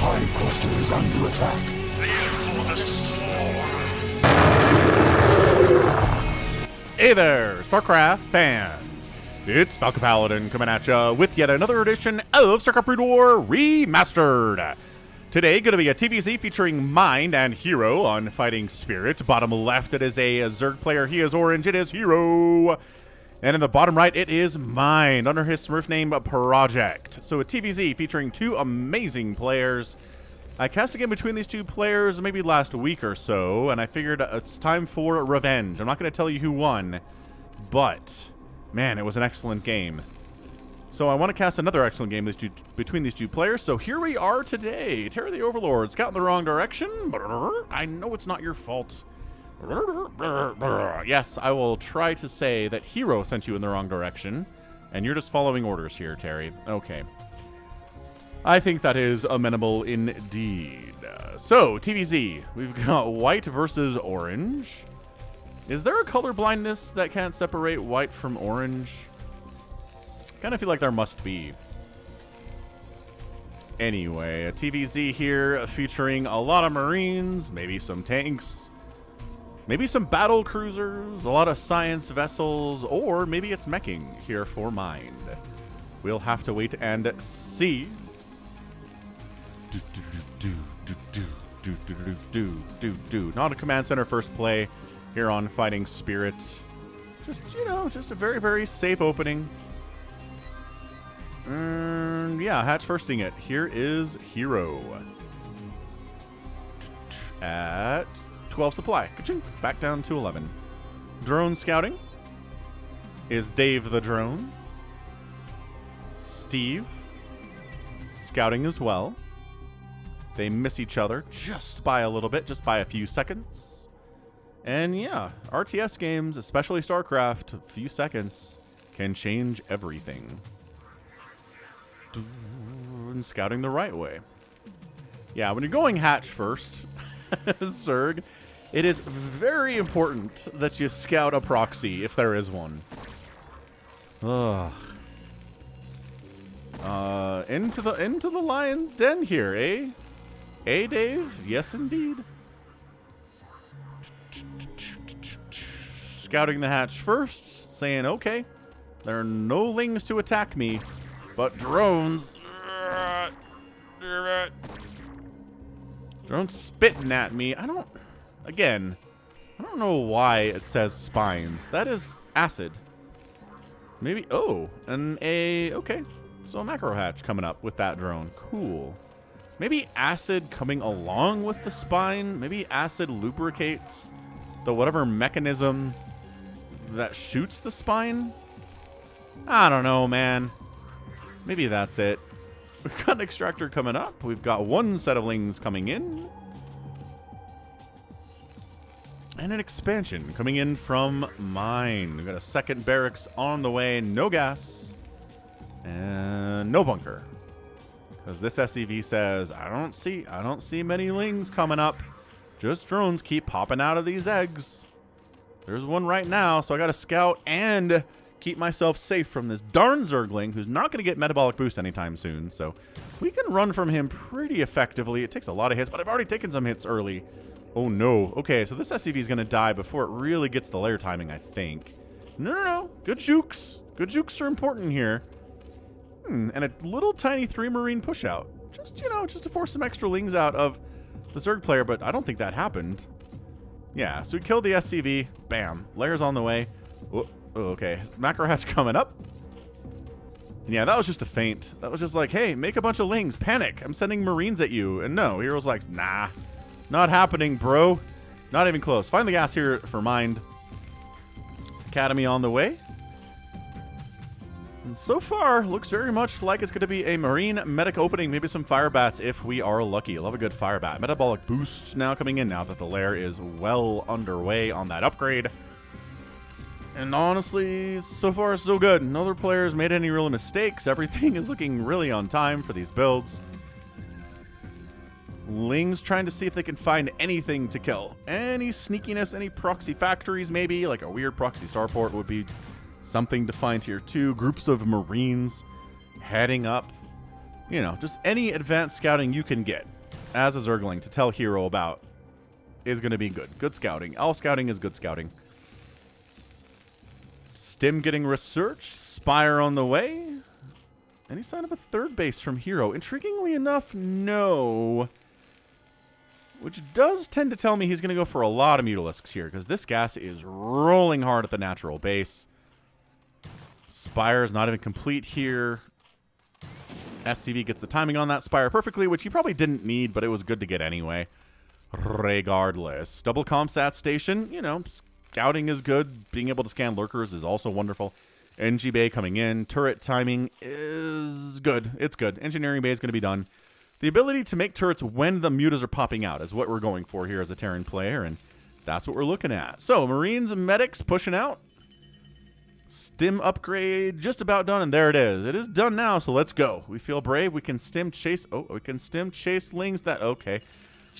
hive cluster is under attack. For the swarm. Hey there, StarCraft fans! It's Falcon Paladin coming at ya with yet another edition of StarCraft Brood War Remastered. Today, going to be a TVZ featuring Mind and herO on Fighting Spirit. Bottom left, it is a Zerg player. He is orange. It is herO. And in the bottom right, it is Mind under his Smurf name Project. So a TVZ featuring two amazing players. I cast a game between these two players maybe last week or so, and I figured it's time for revenge. I'm not going to tell you who won, but man, it was an excellent game. So I want to cast another excellent game between these two players. So here we are today. Terror the Overlord, scout in the wrong direction. I know it's not your fault. Yes, I will try to say that herO sent you in the wrong direction, and you're just following orders here, Terry. Okay. I think that is amenable indeed. So, TVZ, we've got white versus orange. Is there a color blindness that can't separate white from orange? Kind of feel like there must be. Anyway, a TVZ here featuring a lot of Marines, maybe some tanks, maybe some battle cruisers, a lot of science vessels, or maybe it's meching here for Mind. We'll have to wait and see. Not a command center first play here on Fighting Spirit. Just, you know, just a very, very safe opening. Yeah, hatch firsting it. Here is herO. At 12 supply. Ka-chink. Back down to 11. Drone scouting is Dave the drone. Steve scouting as well. They miss each other just by a little bit, just by a few seconds. And yeah, RTS games, especially StarCraft, a few seconds can change everything. And scouting the right way. Yeah, when you're going hatch first, Zerg, it is very important that you scout a proxy if there is one. Ugh. Into the lion den here, eh? Eh, Dave? Yes, indeed. Scouting the hatch first, saying, okay, there are no lings to attack me, but drones. Drones spitting at me. I don't know why it says spines. That is acid. Maybe, oh, okay. So a macro hatch coming up with that drone. Cool. Maybe acid coming along with the spine. Maybe acid lubricates the whatever mechanism that shoots the spine. I don't know, man. Maybe that's it. We've got an extractor coming up. We've got one set of lings coming in. And an expansion coming in from Mine. We've got a second barracks on the way. No gas. And no bunker. Because this SCV says, I don't see many lings coming up. Just drones keep popping out of these eggs. There's one right now, so I got to scout and keep myself safe from this darn Zergling who's not going to get metabolic boost anytime soon. So we can run from him pretty effectively. It takes a lot of hits, but I've already taken some hits early. Oh no. Okay, so this SCV is going to die before it really gets the layer timing, I think. No. Good jukes. Good jukes are important here. And a little tiny 3 Marine push out. Just, you know, just to force some extra lings out of the Zerg player, but I don't think that happened. Yeah, so we killed the SCV. Bam. Layers on the way. Oh, okay. Macro hatch coming up. And yeah, that was just a feint. That was just like, hey, make a bunch of lings. Panic. I'm sending Marines at you. And no, hero's like, nah. Not happening, bro. Not even close. Find the gas here for Mind. Academy on the way. And so far, looks very much like it's going to be a Marine medic opening, maybe some fire bats if we are lucky. Love a good fire bat. Metabolic boost now coming in now that the lair is well underway on that upgrade. And honestly, so far so good. No other players made any real mistakes. Everything is looking really on time for these builds. Ling's trying to see if they can find anything to kill. Any sneakiness, any proxy factories maybe, like a weird proxy starport would be something to find here too. Groups of Marines heading up. you know, just any advanced scouting you can get as a Zergling to tell herO about is going to be good. Good scouting. All scouting is good scouting. Stim getting researched. Spire on the way. Any sign of a third base from herO? Intriguingly enough, no. Which does tend to tell me he's going to go for a lot of Mutalisks here, because this gas is rolling hard at the natural base. Spire is not even complete here. SCV gets the timing on that Spire perfectly, which he probably didn't need, but it was good to get anyway. Regardless. Double ComSat station, you know, scouting is good. Being able to scan lurkers is also wonderful. NG Bay coming in. Turret timing is good. It's good. Engineering Bay is going to be done. The ability to make turrets when the mutas are popping out is what we're going for here as a Terran player, and that's what we're looking at. So, Marines and Medics pushing out. Stim upgrade just about done, and there it is. It is done now, so let's go. We feel brave. We can stim chase. Oh, we can stim chase Lings. That okay.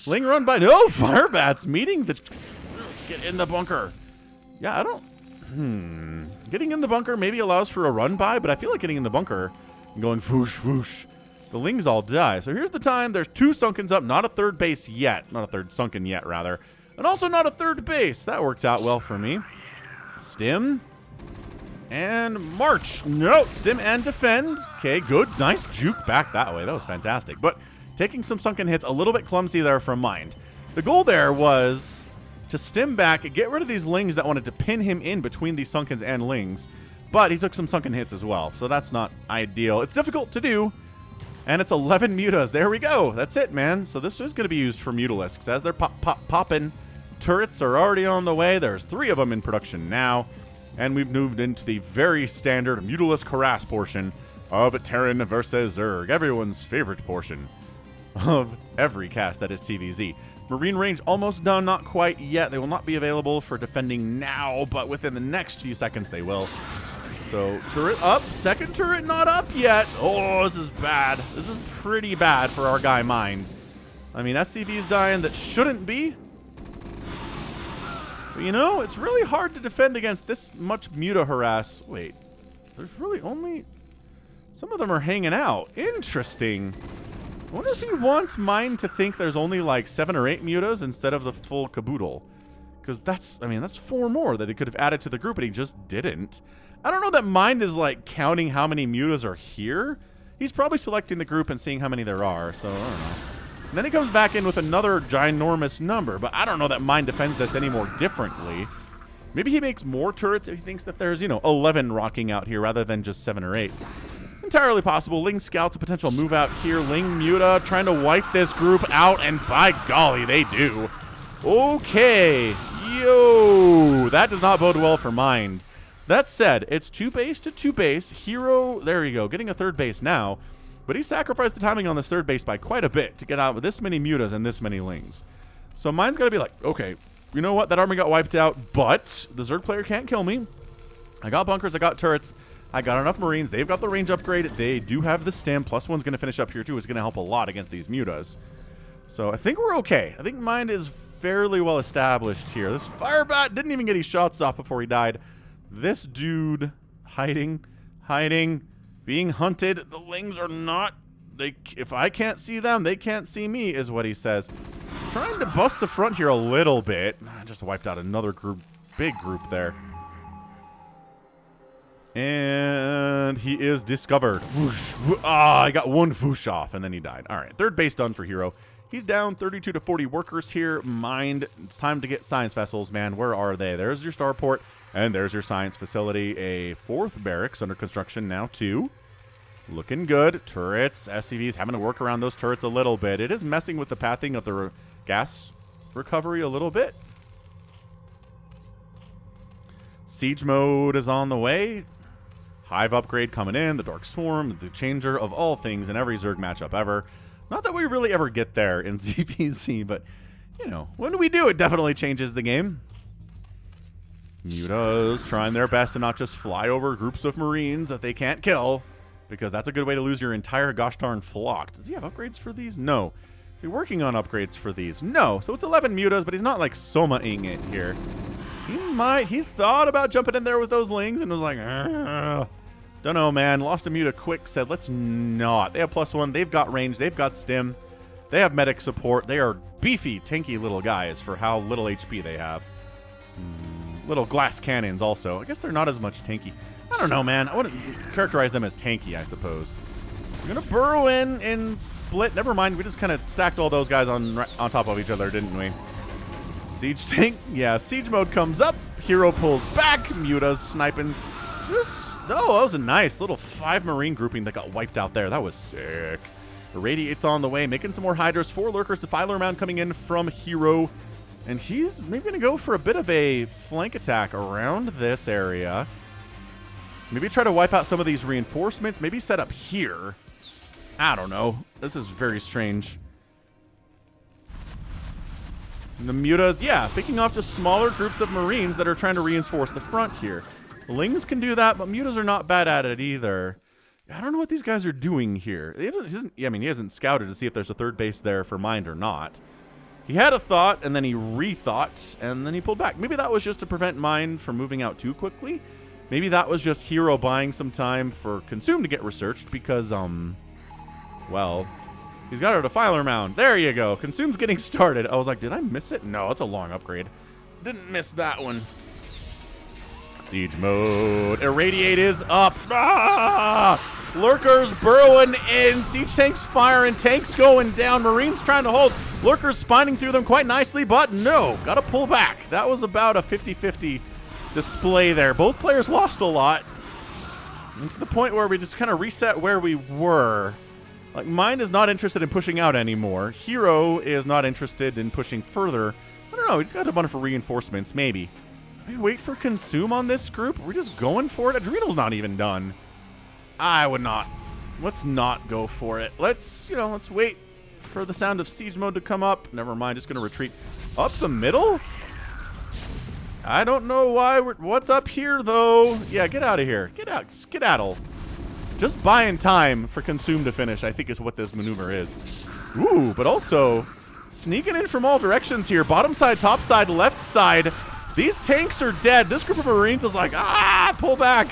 Ling run by. No, Firebats meeting the. Get in the bunker. Yeah, I don't. Getting in the bunker maybe allows for a run by, but I feel like getting in the bunker and going whoosh whoosh. The Lings all die. So here's the time. There's 2 Sunkens up, not a third base yet. Not a third Sunken yet, rather. And also not a third base. That worked out well for me. Stim. And march. No, stim and defend. Okay, good. Nice juke back that way. That was fantastic. But taking some Sunken hits, a little bit clumsy there from Mind. The goal there was to stim back and get rid of these Lings that wanted to pin him in between these Sunkens and Lings. But he took some Sunken hits as well, so that's not ideal. It's difficult to do. And it's 11 mutas. There we go. That's it, man. So this is going to be used for Mutalisks. As they're popping, turrets are already on the way. There's 3 of them in production now. And we've moved into the very standard Mutalisk harass portion of Terran versus Zerg. Everyone's favorite portion of every cast that is TVZ. Marine range almost done. Not quite yet. They will not be available for defending now, but within the next few seconds they will. So, turret up. Second turret not up yet. Oh, this is bad. This is pretty bad for our guy Mind. I mean, SCV's dying that shouldn't be. But, you know, it's really hard to defend against this much muta harass. Wait, there's really only... Some of them are hanging out. Interesting. I wonder if he wants Mind to think there's only like 7 or 8 mutas instead of the full caboodle. Because that's, I mean, that's 4 more that he could have added to the group, and he just didn't. I don't know that Mind is, like, counting how many mutas are here. He's probably selecting the group and seeing how many there are, so I don't know. And then he comes back in with another ginormous number, but I don't know that Mind defends this any more differently. Maybe he makes more turrets if he thinks that there's, you know, 11 rocking out here rather than just 7 or 8. Entirely possible. Ling scouts a potential move out here. Ling muta trying to wipe this group out, and by golly, they do. Okay. Yo, that does not bode well for Mind. That said, it's 2 base to 2 base. herO, there you go, getting a third base now. But he sacrificed the timing on this third base by quite a bit to get out with this many mutas and this many Lings. So Mind's got to be like, okay, you know what? That army got wiped out, but the Zerg player can't kill me. I got bunkers, I got turrets, I got enough Marines. They've got the range upgrade. They do have the stim. +1's going to finish up here too. It's going to help a lot against these mutas. So I think we're okay. I think Mind is fairly well established here. This Firebat didn't even get his shots off before he died. This dude hiding, being hunted. The Lings are not, if I can't see them, they can't see me, is what he says. Trying to bust the front here a little bit. I just wiped out another group, big group there. And he is discovered. Whoosh. I got 1 whoosh off, and then he died. All right, third base done for herO. He's down 32 to 40 workers here. Mind, it's time to get science vessels, man. Where are they? There's your starport. And there's your science facility. A 4th barracks under construction now, 2. Looking good. Turrets. SCVs having to work around those turrets a little bit. It is messing with the pathing of the gas recovery a little bit. Siege mode is on the way. Hive upgrade coming in. The Dark Swarm. The changer of all things in every Zerg matchup ever. Not that we really ever get there in ZPZ, but, you know, when we do, it definitely changes the game. Mutas trying their best to not just fly over groups of Marines that they can't kill, because that's a good way to lose your entire gosh darn flock. Does he have upgrades for these? No. Is he working on upgrades for these? No. So it's 11 mutas, but he's not like Soma-ing it here. He thought about jumping in there with those Lings and was like, Don't know, man. Lost a Muta quick. Said, let's not. They have +1. They've got range. They've got stim. They have medic support. They are beefy, tanky little guys for how little HP they have. Little glass cannons also. I guess they're not as much tanky. I don't know, man. I wouldn't characterize them as tanky, I suppose. We're going to burrow in and split. Never mind. We just kind of stacked all those guys on top of each other, didn't we? Siege tank. Yeah, siege mode comes up. herO pulls back. Muta's sniping. Oh, that was a nice little 5 Marine grouping that got wiped out there. That was sick. Irradiate's on the way, making some more Hydras. 4 Lurkers, Defiler round coming in from herO. And he's maybe going to go for a bit of a flank attack around this area. Maybe try to wipe out some of these reinforcements. Maybe set up here. I don't know. This is very strange. And the Mutas, yeah, picking off just smaller groups of Marines that are trying to reinforce the front here. Lings can do that, but Mutas are not bad at it either. I don't know what these guys are doing here. He hasn't scouted to see if there's a third base there for Mind or not. He had a thought, and then he rethought, and then he pulled back. Maybe that was just to prevent Mind from moving out too quickly. Maybe that was just herO buying some time for Consume to get researched because, well, he's got a Defiler mound. There you go. Consume's getting started. I was like, did I miss it? No, it's a long upgrade. Didn't miss that one. Siege mode. Irradiate is up. Ah! Lurkers burrowing in. Siege tanks firing. Tanks going down. Marines trying to hold. Lurkers spawning through them quite nicely, but no. Got to pull back. That was about a 50-50 display there. Both players lost a lot. And to the point where we just kind of reset where we were. Like, Mind is not interested in pushing out anymore. herO is not interested in pushing further. I don't know. He's got a bunch of reinforcements, maybe. We wait for Consume on this group? We're just going for it? Adrenal's not even done. I would not. Let's not go for it. Let's wait for the sound of siege mode to come up. Never mind, just going to retreat. Up the middle? I don't know why. What's up here, though? Yeah, get out of here. Get out. Skedaddle. Just buying time for Consume to finish, I think, is what this maneuver is. Ooh, but also sneaking in from all directions here. Bottom side, top side, left side. These tanks are dead. This group of Marines is like, pull back.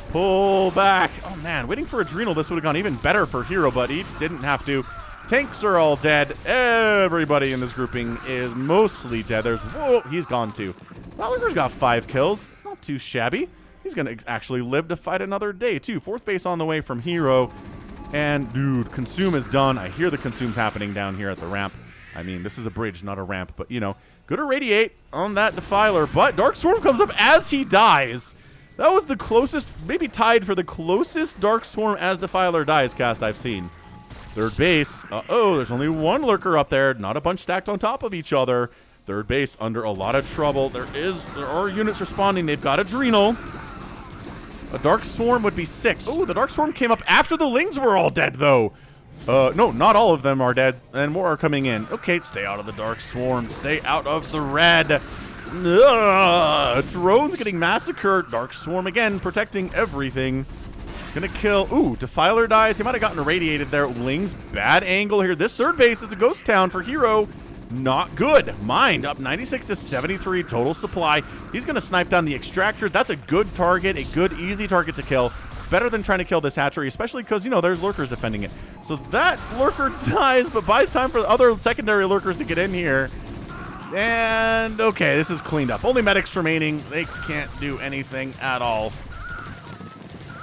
Pull back. Oh, man, waiting for Adrenal. This would have gone even better for herO, but he didn't have to. Tanks are all dead. Everybody in this grouping is mostly dead. Whoa, he's gone too. Lurker's got 5 kills. Not too shabby. He's going to actually live to fight another day, too. 4th base on the way from herO. And, dude, Consume is done. I hear the Consume's happening down here at the ramp. I mean, this is a bridge, not a ramp, but, good Irradiate on that Defiler. But Dark Swarm comes up as he dies. That was the closest, maybe tied for the closest Dark Swarm as Defiler dies cast I've seen. 3rd base. Uh-oh, there's only 1 Lurker up there. Not a bunch stacked on top of each other. 3rd base under a lot of trouble. There are units responding. They've got Adrenal. A Dark Swarm would be sick. Oh, the Dark Swarm came up after the Lings were all dead, though. No, not all of them are dead, and more are coming in. Okay, stay out of the Dark Swarm. Stay out of the red. Drones getting massacred. Dark Swarm again, protecting everything. Gonna kill. Ooh, Defiler dies. He might have gotten irradiated there. Lings, bad angle here. This 3rd base is a ghost town for herO. Not good. Mind up 96 to 73 total supply. He's gonna snipe down the extractor. That's a good target, a good, easy target to kill. Better than trying to kill this hatchery, especially because, there's Lurkers defending it. So that Lurker dies, but buys time for the other secondary Lurkers to get in here. And, okay, this is cleaned up. Only medics remaining. They can't do anything at all.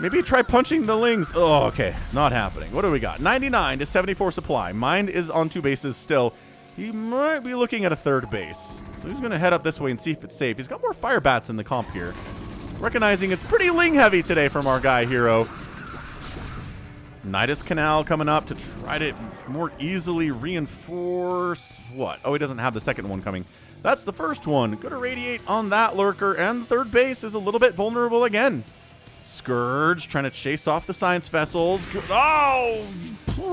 Maybe try punching the Lings. Oh, okay. Not happening. What do we got? 99 to 74 supply. Mind is on 2 bases still. He might be looking at a 3rd base. So he's going to head up this way and see if it's safe. He's got more fire bats in the comp here. Recognizing it's pretty Ling heavy today from our guy herO. Nidus Canal coming up to try to more easily reinforce what? Oh, he doesn't have the second one coming. That's the first one. Good Irradiate on that Lurker, and the 3rd base is a little bit vulnerable again. Scourge trying to chase off the science vessels. Oh,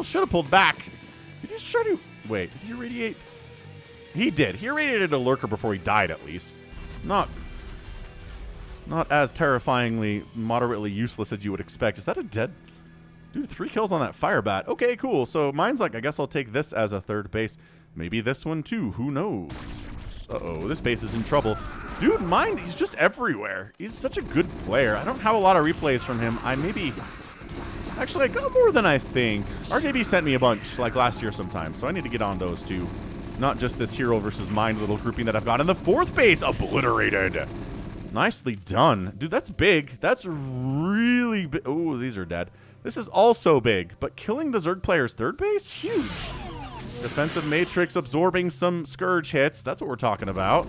should have pulled back. Did he just try to... Wait, did he irradiate? He did. He irradiated a Lurker before he died, at least. Not as terrifyingly, moderately useless as you would expect. Is that a dead... Dude, 3 kills on that fire bat. Okay, cool. So mine's like, I guess I'll take this as a 3rd base. Maybe this one too. Who knows? base. Uh-oh, this base is in trouble. Dude, Mind, he's just everywhere. He's such a good player. I don't have a lot of replays from him. Actually, I got more than I think. RJB sent me a bunch, like last year sometime, so I need to get on those too. Not just this herO versus Mind little grouping that I've got in the 4th base. Obliterated. Nicely done. Dude, that's big. That's really big. Oh, these are dead. This is also big, but killing the Zerg player's 3rd base? Huge. Defensive Matrix absorbing some Scourge hits. That's what we're talking about.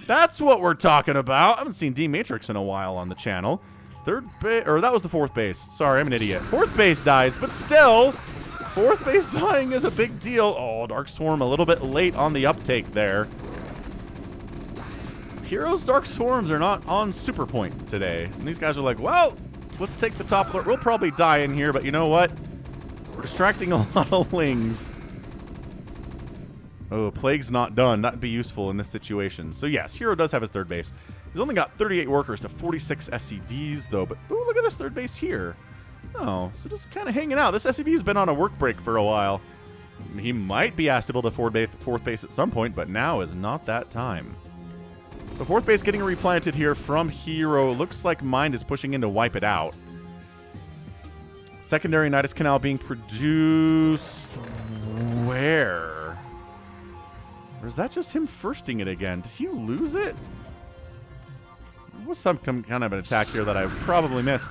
That's what we're talking about. I haven't seen D-Matrix in a while on the channel. 3rd base, or that was the 4th base. Sorry, I'm an idiot. 4th base dies, but still, 4th base dying is a big deal. Oh, Dark Swarm a little bit late on the uptake there. herO's Dark Swarms are not on super point today. And these guys are like, well, let's take the top. We'll probably die in here, but you know what? We're distracting a lot of Lings. Oh, Plague's not done. That'd be useful in this situation. So yes, herO does have his 3rd base. He's only got 38 workers to 46 SCVs, though. But ooh, look at this 3rd base here. Oh, so just kind of hanging out. This SCV's been on a work break for a while. He might be asked to build a 4th base at some point, but now is not that time. So 4th base getting replanted here from herO. Looks like Mind is pushing in to wipe it out. Secondary Nidus Canal being produced where? Or is that just him firsting it again? Did he lose it? There was some kind of an attack here that I probably missed.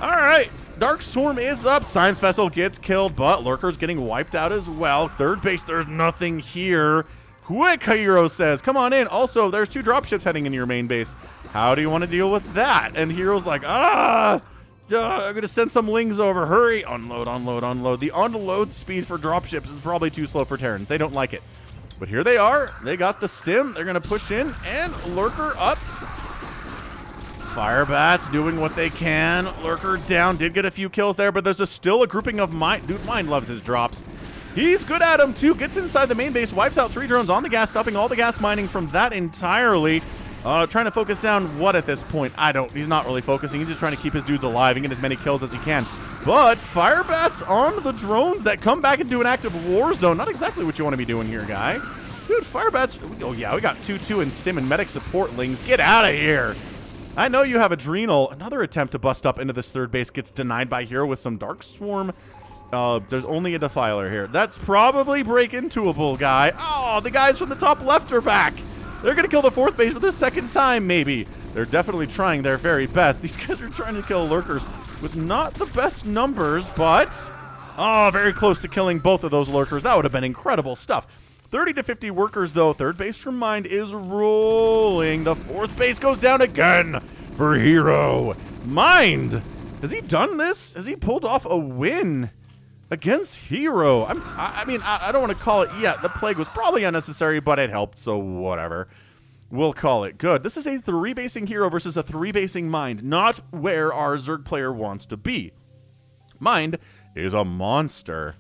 All right, Dark Swarm is up. Science Vessel gets killed, but Lurker's getting wiped out as well. 3rd base, there's nothing here. Quick, herO says, come on in. Also, there's 2 dropships heading into your main base. How do you want to deal with that? And herO's like, I'm going to send some Lings over. Hurry. Unload, unload, unload. The unload speed for dropships is probably too slow for Terran. They don't like it. But here they are. They got the stim. They're going to push in, and Lurker up. Firebats doing what they can. Lurker down. Did get a few kills there, but there's still a grouping of Mind. Dude, Mind loves his drops. He's good at them, too. Gets inside the main base. Wipes out 3 drones on the gas, stopping all the gas mining from that entirely. Trying to focus down what at this point? He's not really focusing. He's just trying to keep his dudes alive and get as many kills as he can. But Firebats on the drones that come back into an active war zone. Not exactly what you want to be doing here, guy. Dude, Firebats. Oh, yeah, we got 2-2 and Stim and Medic support Lings. Get out of here. I know you have Adrenal. Another attempt to bust up into this 3rd base gets denied by herO with some Dark Swarm. There's only a Defiler here. That's probably break-intoable, guy. Oh, the guys from the top left are back. They're going to kill the 4th base for the 2nd time, maybe. They're definitely trying their very best. These guys are trying to kill Lurkers with not the best numbers, but... oh, very close to killing both of those Lurkers. That would have been incredible stuff. 30 to 50 workers, though. 3rd base from Mind is rolling. The 4th base goes down again for herO. Mind, has he done this? Has he pulled off a win against herO? I don't want to call it yet. The plague was probably unnecessary, but it helped, so whatever. We'll call it good. This is a 3-basing herO versus a 3-basing Mind, not where our Zerg player wants to be. Mind is a monster.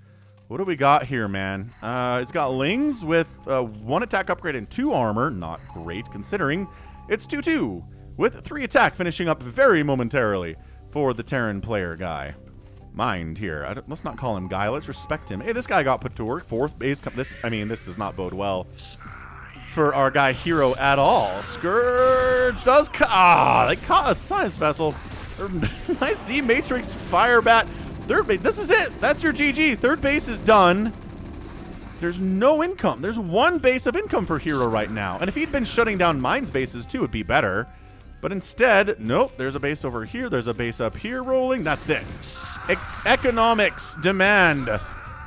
What do we got here, man? It's got Lings with 1 attack upgrade and 2 armor. Not great, considering it's 2-2, with 3 attack finishing up very momentarily for the Terran player guy. Mind here. Let's not call him guy. Let's respect him. Hey, this guy got put to work. 4th base. This does not bode well for our guy herO at all. Scourge does... they caught a Science Vessel. Nice D-Matrix Firebat. 3rd base. This is it. That's your GG. 3rd base is done. There's no income. There's 1 base of income for herO right now. And if he'd been shutting down Mind's bases too, it'd be better. But instead, nope. There's a base over here. There's a base up here rolling. That's it. Economics demand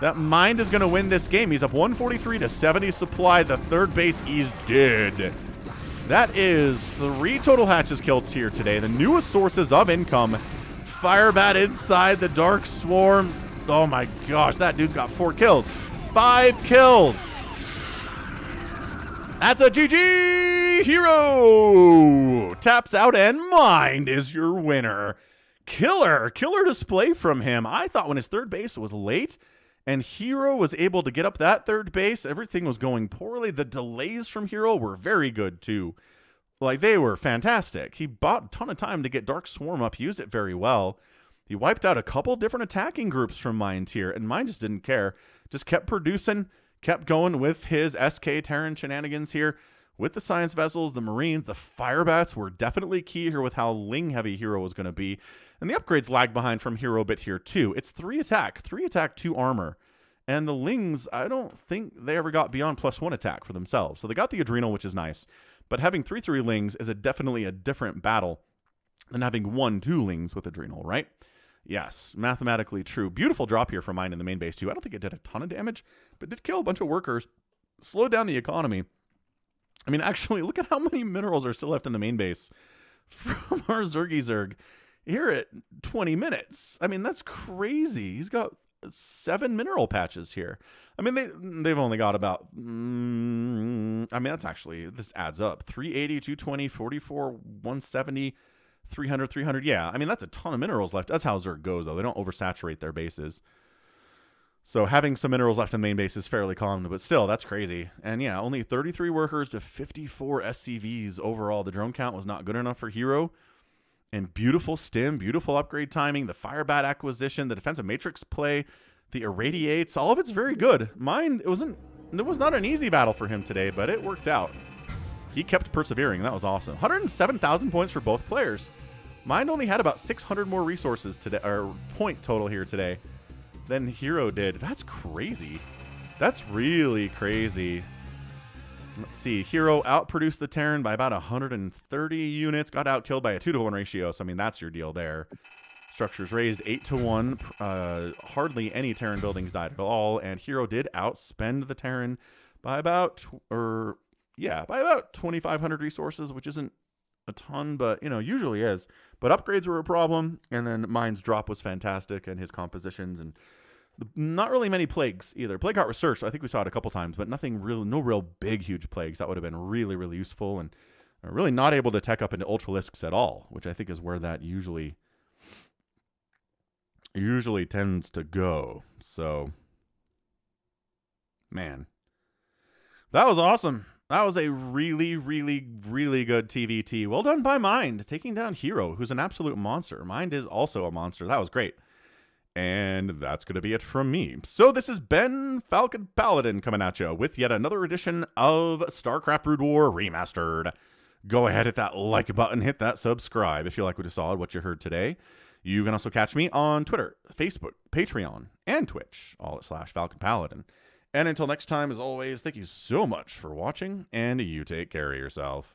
that Mind is going to win this game. He's up 143 to 70 supply. The 3rd base is dead. That is 3 total hatches killed here today. The newest sources of income. Firebat inside the Dark Swarm. Oh my gosh, that dude's got 4 kills. 5 kills. That's a GG! herO taps out and Mind is your winner. Killer display from him. I thought when his 3rd base was late and herO was able to get up that 3rd base, everything was going poorly. The delays from herO were very good too. Like, they were fantastic. He bought a ton of time to get Dark Swarm up, used it very well. He wiped out a couple different attacking groups from Mind here, and Mind just didn't care. Just kept producing, kept going with his SK Terran shenanigans here. with the science vessels, the marines, the fire bats were definitely key here with how Ling heavy herO was going to be. And the upgrades lag behind from herO a bit here too. It's 3 attack, 2 armor. And the Lings, I don't think they ever got beyond +1 attack for themselves. So they got the Adrenal, which is nice. But having 3/3 Lings is definitely a different battle than having 1/2 Lings with Adrenal, right? Yes, mathematically true. Beautiful drop here from mine in the main base too. I don't think it did a ton of damage, but did kill a bunch of workers, slowed down the economy. I mean, actually, look at how many minerals are still left in the main base from our Zerg here at 20 minutes. I mean, that's crazy. He's got 7 mineral patches here. I mean, they've only got about, I mean, that's actually, this adds up. 380, 220, 44, 170, 300, 300. Yeah, I mean, that's a ton of minerals left. That's how Zerg goes, though. They don't oversaturate their bases. So having some minerals left in the main base is fairly common, but still, that's crazy. And yeah, only 33 workers to 54 SCVs overall. The drone count was not good enough for herO. And beautiful stim, beautiful upgrade timing, the Firebat acquisition, the defensive matrix play, the irradiates, all of it's very good. Mine, it was not an easy battle for him today, but it worked out. He kept persevering, and that was awesome. 107,000 points for both players. Mine only had about 600 more resources today, or point total here today, than herO did. That's crazy. That's really crazy. Let's see. herO outproduced the Terran by about 130 units. Got outkilled by a 2-to-1 ratio. So, I mean, that's your deal there. Structures raised 8-to-1. Hardly any Terran buildings died at all. And herO did outspend the Terran by about, by about 2,500 resources, which isn't a ton, but, you know, usually is. But upgrades were a problem. And then mine's drop was fantastic, and his compositions, and not really many plagues either. Plague Heart Research, I think we saw it a couple times, but nothing real, no real big, huge plagues. That would have been really, really useful, and really not able to tech up into Ultralisks at all, which I think is where that usually tends to go. So, man, that was awesome. That was a really, really, really good TVT. Well done by Mind, taking down herO, who's an absolute monster. Mind is also a monster. That was great. And that's going to be it from me. So this has been Falcon Paladin coming at you with yet another edition of StarCraft Brood War Remastered. Go ahead, hit that like button, hit that subscribe if you like what you saw and what you heard today. You can also catch me on Twitter, Facebook, Patreon, and Twitch, all at /Falcon Paladin. And until next time, as always, thank you so much for watching, and you take care of yourself.